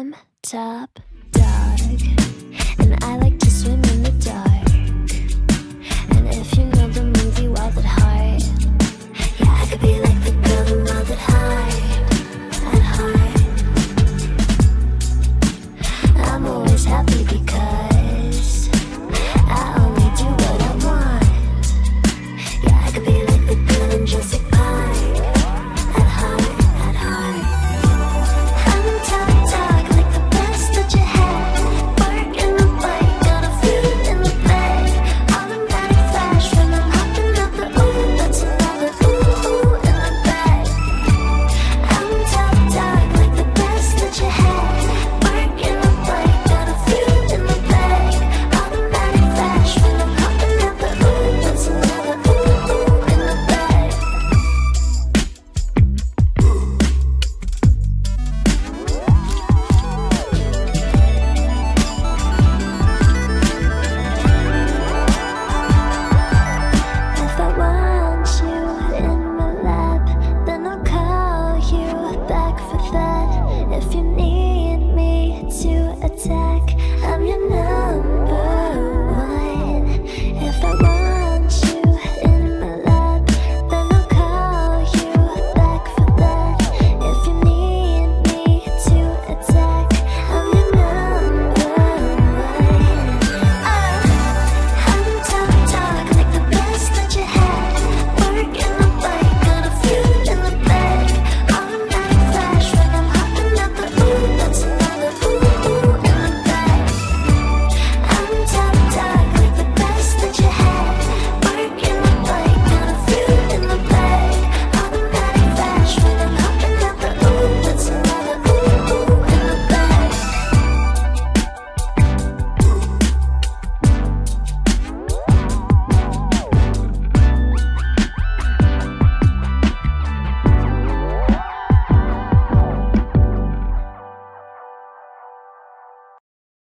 I'm top dog, and I like to swim in the dark. And if you know the movie Wild at Heart, yeah, I could be like the girl in Wild at Heart. I'm always happy because I only do what I want. Yeah, I could be like the girl in Jurassic Park. At heart. I'm top dog, like the best that you had. Bark in the bike, got a feet in the bag. Automatic flash when I'm hopping out the ooh, that's another ooh in the bag. I'm top dog, like the best that you had. Bark in the bike, got a feet in the bag. Automatic flash when I'm hopping out the ooh, that's another ooh in the bag. If I want you in my lap, then I'll call you back for that. If you need me to